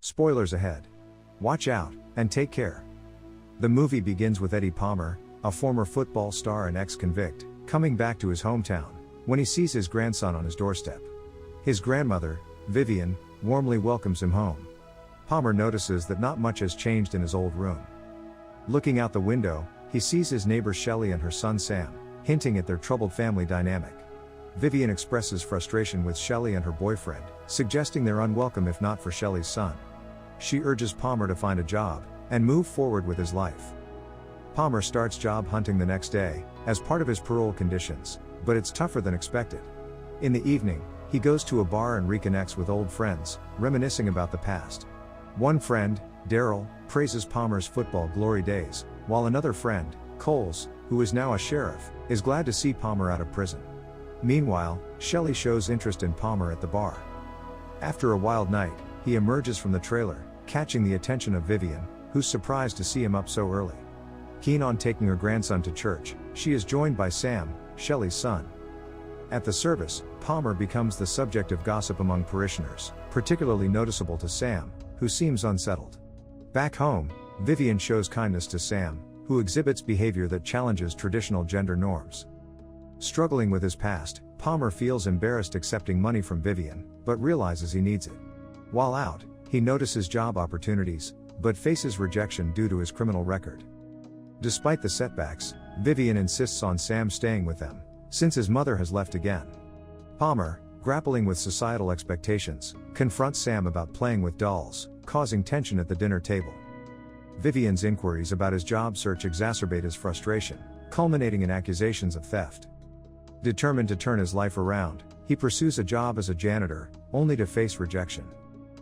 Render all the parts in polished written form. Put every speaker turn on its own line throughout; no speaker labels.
Spoilers ahead. Watch out, and take care. The movie begins with Eddie Palmer, a former football star and ex-convict, coming back to his hometown, when he sees his grandson on his doorstep. His grandmother, Vivian, warmly welcomes him home. Palmer notices that not much has changed in his old room. Looking out the window, he sees his neighbor Shelley and her son Sam, hinting at their troubled family dynamic. Vivian expresses frustration with Shelley and her boyfriend, suggesting they're unwelcome if not for Shelley's son. She urges Palmer to find a job, and move forward with his life. Palmer starts job hunting the next day, as part of his parole conditions, but it's tougher than expected. In the evening, he goes to a bar and reconnects with old friends, reminiscing about the past. One friend, Daryl, praises Palmer's football glory days, while another friend, Coles, who is now a sheriff, is glad to see Palmer out of prison. Meanwhile, Shelley shows interest in Palmer at the bar. After a wild night, he emerges from the trailer, catching the attention of Vivian, who's surprised to see him up so early. Keen on taking her grandson to church, she is joined by Sam, Shelley's son. At the service, Palmer becomes the subject of gossip among parishioners, particularly noticeable to Sam, who seems unsettled. Back home, Vivian shows kindness to Sam, who exhibits behavior that challenges traditional gender norms. Struggling with his past, Palmer feels embarrassed accepting money from Vivian, but realizes he needs it. While out, he notices job opportunities, but faces rejection due to his criminal record. Despite the setbacks, Vivian insists on Sam staying with them, since his mother has left again. Palmer, grappling with societal expectations, confronts Sam about playing with dolls, causing tension at the dinner table. Vivian's inquiries about his job search exacerbate his frustration, culminating in accusations of theft. Determined to turn his life around, he pursues a job as a janitor, only to face rejection.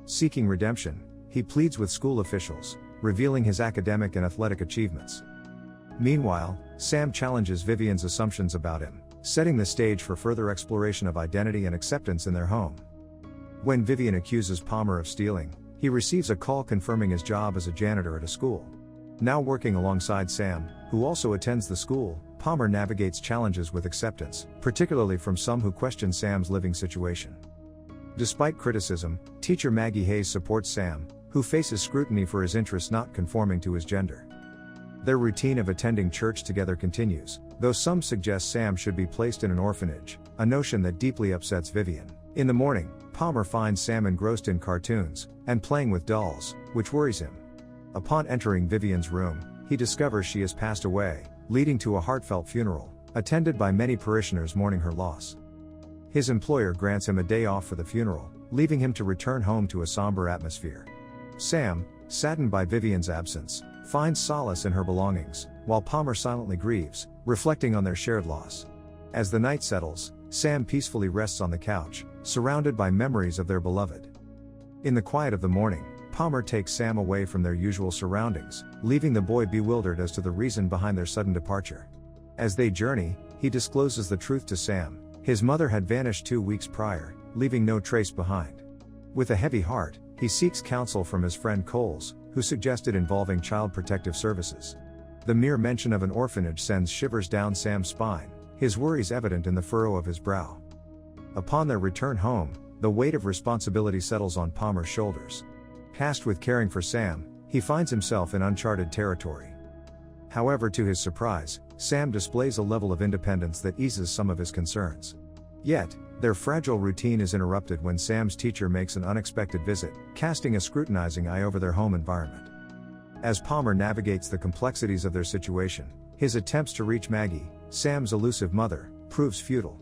Seeking redemption, he pleads with school officials, revealing his academic and athletic achievements. Meanwhile, Sam challenges Vivian's assumptions about him, setting the stage for further exploration of identity and acceptance in their home. When Vivian accuses Palmer of stealing, he receives a call confirming his job as a janitor at a school. Now working alongside Sam, who also attends the school, Palmer navigates challenges with acceptance, particularly from some who question Sam's living situation. Despite criticism, teacher Maggie Hayes supports Sam, who faces scrutiny for his interests not conforming to his gender. Their routine of attending church together continues, though some suggest Sam should be placed in an orphanage, a notion that deeply upsets Vivian. In the morning, Palmer finds Sam engrossed in cartoons, and playing with dolls, which worries him. Upon entering Vivian's room, he discovers she has passed away, leading to a heartfelt funeral, attended by many parishioners mourning her loss. His employer grants him a day off for the funeral, leaving him to return home to a somber atmosphere. Sam, saddened by Vivian's absence, finds solace in her belongings, while Palmer silently grieves, reflecting on their shared loss. As the night settles, Sam peacefully rests on the couch, surrounded by memories of their beloved. In the quiet of the morning, Palmer takes Sam away from their usual surroundings, leaving the boy bewildered as to the reason behind their sudden departure. As they journey, he discloses the truth to Sam: his mother had vanished 2 weeks prior, leaving no trace behind. With a heavy heart, he seeks counsel from his friend Coles, who suggested involving Child Protective Services. The mere mention of an orphanage sends shivers down Sam's spine, his worries evident in the furrow of his brow. Upon their return home, the weight of responsibility settles on Palmer's shoulders. Tasked with caring for Sam, he finds himself in uncharted territory. However, to his surprise, Sam displays a level of independence that eases some of his concerns. Yet, their fragile routine is interrupted when Sam's teacher makes an unexpected visit, casting a scrutinizing eye over their home environment. As Palmer navigates the complexities of their situation, his attempts to reach Maggie, Sam's elusive mother, proves futile.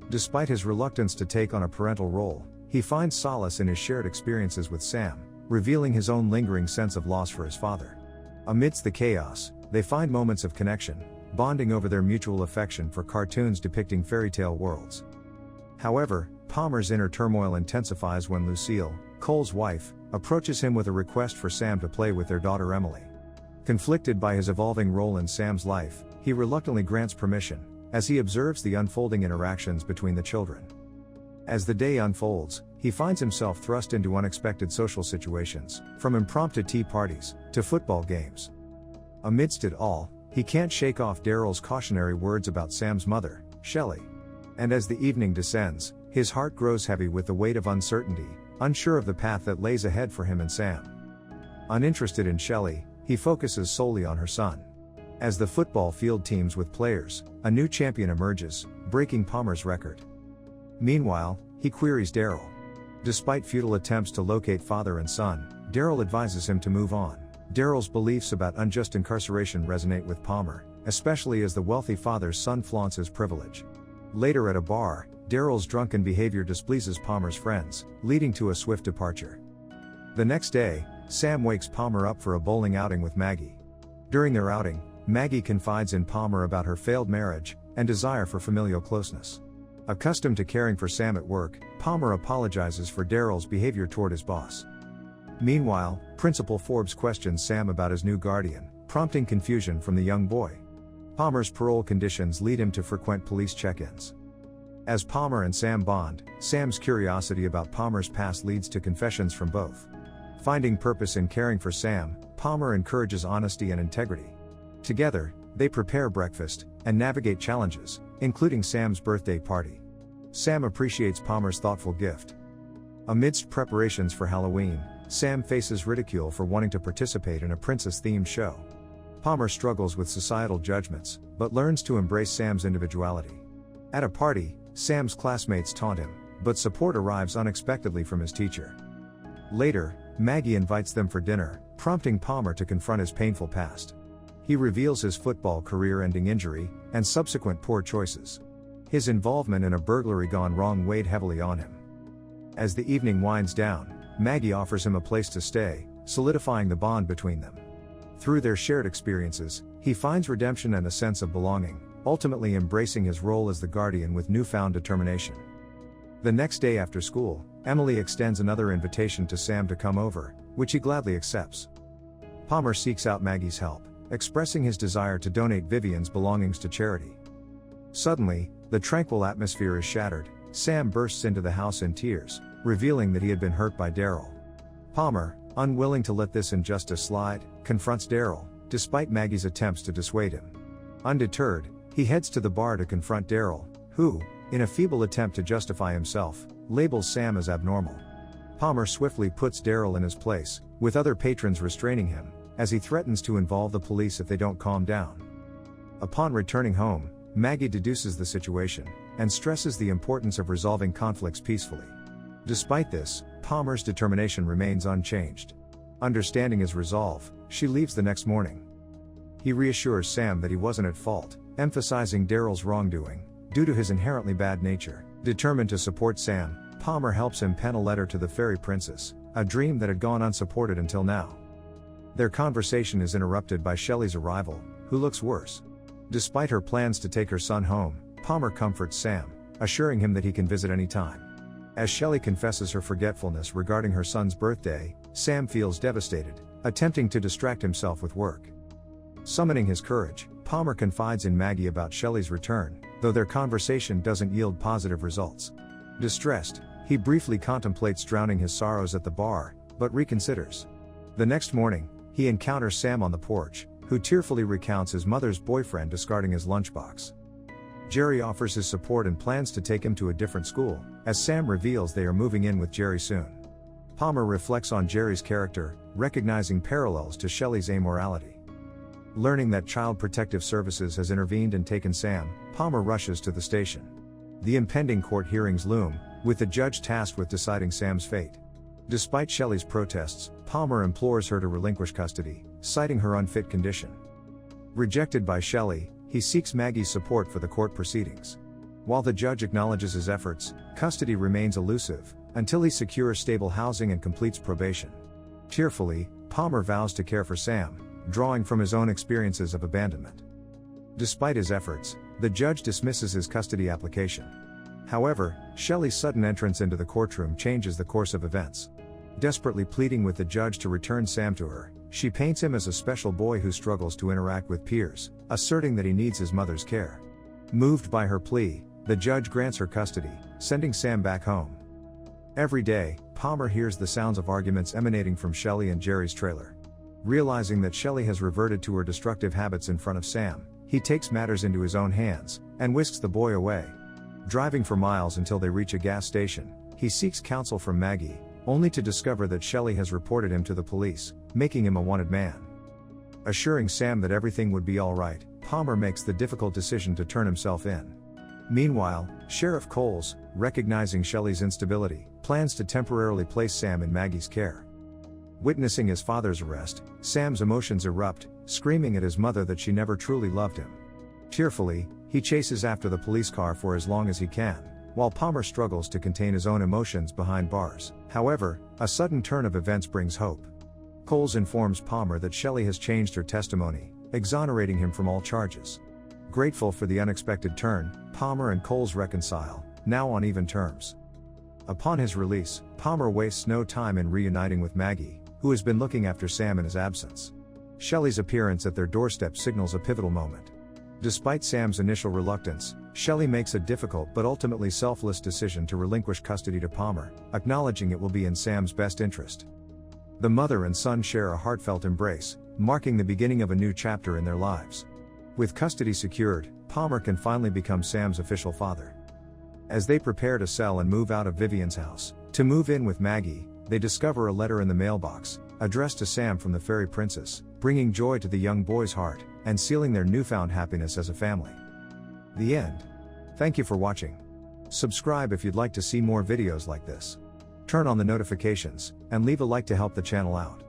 Despite his reluctance to take on a parental role, he finds solace in his shared experiences with Sam, revealing his own lingering sense of loss for his father. Amidst the chaos, they find moments of connection, bonding over their mutual affection for cartoons depicting fairy tale worlds. However, Palmer's inner turmoil intensifies when Lucille, Cole's wife, approaches him with a request for Sam to play with their daughter Emily. Conflicted by his evolving role in Sam's life, he reluctantly grants permission, as he observes the unfolding interactions between the children. As the day unfolds, he finds himself thrust into unexpected social situations, from impromptu tea parties to football games. Amidst it all, he can't shake off Daryl's cautionary words about Sam's mother, Shelley. And as the evening descends, his heart grows heavy with the weight of uncertainty, unsure of the path that lays ahead for him and Sam. Uninterested in Shelley, he focuses solely on her son. As the football field teams with players, a new champion emerges, breaking Palmer's record. Meanwhile, he queries Daryl. Despite futile attempts to locate father and son, Daryl advises him to move on. Daryl's beliefs about unjust incarceration resonate with Palmer, especially as the wealthy father's son flaunts his privilege. Later at a bar, Daryl's drunken behavior displeases Palmer's friends, leading to a swift departure. The next day, Sam wakes Palmer up for a bowling outing with Maggie. During their outing, Maggie confides in Palmer about her failed marriage and desire for familial closeness. Accustomed to caring for Sam at work, Palmer apologizes for Daryl's behavior toward his boss. Meanwhile, Principal Forbes questions Sam about his new guardian, prompting confusion from the young boy. Palmer's parole conditions lead him to frequent police check-ins. As Palmer and Sam bond, Sam's curiosity about Palmer's past leads to confessions from both. Finding purpose in caring for Sam, Palmer encourages honesty and integrity. Together, they prepare breakfast and navigate challenges, including Sam's birthday party. Sam appreciates Palmer's thoughtful gift. Amidst preparations for Halloween, Sam faces ridicule for wanting to participate in a princess-themed show. Palmer struggles with societal judgments, but learns to embrace Sam's individuality. At a party, Sam's classmates taunt him, but support arrives unexpectedly from his teacher. Later, Maggie invites them for dinner, prompting Palmer to confront his painful past. He reveals his football career-ending injury and subsequent poor choices. His involvement in a burglary gone wrong weighed heavily on him. As the evening winds down, Maggie offers him a place to stay, solidifying the bond between them. Through their shared experiences, he finds redemption and a sense of belonging, ultimately embracing his role as the guardian with newfound determination. The next day after school, Emily extends another invitation to Sam to come over, which he gladly accepts. Palmer seeks out Maggie's help, expressing his desire to donate Vivian's belongings to charity. Suddenly, the tranquil atmosphere is shattered. Sam bursts into the house in tears, revealing that he had been hurt by Daryl. Palmer, unwilling to let this injustice slide, confronts Daryl, despite Maggie's attempts to dissuade him. Undeterred, he heads to the bar to confront Daryl, who, in a feeble attempt to justify himself, labels Sam as abnormal. Palmer swiftly puts Daryl in his place, with other patrons restraining him, as he threatens to involve the police if they don't calm down. Upon returning home, Maggie deduces the situation, and stresses the importance of resolving conflicts peacefully. Despite this, Palmer's determination remains unchanged. Understanding his resolve, she leaves the next morning. He reassures Sam that he wasn't at fault, emphasizing Daryl's wrongdoing, due to his inherently bad nature. Determined to support Sam, Palmer helps him pen a letter to the fairy princess, a dream that had gone unsupported until now. Their conversation is interrupted by Shelley's arrival, who looks worse. Despite her plans to take her son home, Palmer comforts Sam, assuring him that he can visit any time. As Shelley confesses her forgetfulness regarding her son's birthday, Sam feels devastated, attempting to distract himself with work. Summoning his courage, Palmer confides in Maggie about Shelley's return, though their conversation doesn't yield positive results. Distressed, he briefly contemplates drowning his sorrows at the bar, but reconsiders. The next morning, he encounters Sam on the porch, who tearfully recounts his mother's boyfriend discarding his lunchbox. Jerry offers his support and plans to take him to a different school, as Sam reveals they are moving in with Jerry soon. Palmer reflects on Jerry's character, recognizing parallels to Shelley's amorality. Learning that Child Protective Services has intervened and taken Sam, Palmer rushes to the station. The impending court hearings loom, with the judge tasked with deciding Sam's fate. Despite Shelley's protests, Palmer implores her to relinquish custody, citing her unfit condition. Rejected by Shelley, he seeks Maggie's support for the court proceedings. While the judge acknowledges his efforts, custody remains elusive, until he secures stable housing and completes probation. Tearfully, Palmer vows to care for Sam, drawing from his own experiences of abandonment. Despite his efforts, the judge dismisses his custody application. However, Shelley's sudden entrance into the courtroom changes the course of events. Desperately pleading with the judge to return Sam to her, she paints him as a special boy who struggles to interact with peers, asserting that he needs his mother's care. Moved by her plea, the judge grants her custody, sending Sam back home. Every day, Palmer hears the sounds of arguments emanating from Shelley and Jerry's trailer. Realizing that Shelley has reverted to her destructive habits in front of Sam, he takes matters into his own hands, and whisks the boy away. Driving for miles until they reach a gas station, he seeks counsel from Maggie, only to discover that Shelley has reported him to the police, making him a wanted man. Assuring Sam that everything would be alright, Palmer makes the difficult decision to turn himself in. Meanwhile, Sheriff Coles, recognizing Shelley's instability, plans to temporarily place Sam in Maggie's care. Witnessing his father's arrest, Sam's emotions erupt, screaming at his mother that she never truly loved him. Tearfully, he chases after the police car for as long as he can, while Palmer struggles to contain his own emotions behind bars. However, a sudden turn of events brings hope. Coles informs Palmer that Shelley has changed her testimony, exonerating him from all charges. Grateful for the unexpected turn, Palmer and Coles reconcile, now on even terms. Upon his release, Palmer wastes no time in reuniting with Maggie, who has been looking after Sam in his absence. Shelley's appearance at their doorstep signals a pivotal moment. Despite Sam's initial reluctance, Shelley makes a difficult but ultimately selfless decision to relinquish custody to Palmer, acknowledging it will be in Sam's best interest. The mother and son share a heartfelt embrace, marking the beginning of a new chapter in their lives. With custody secured, Palmer can finally become Sam's official father. As they prepare to sell and move out of Vivian's house, to move in with Maggie, they discover a letter in the mailbox, addressed to Sam from the fairy princess, bringing joy to the young boy's heart, and sealing their newfound happiness as a family. The end. Thank you for watching. Subscribe if you'd like to see more videos like this. Turn on the notifications, and leave a like to help the channel out.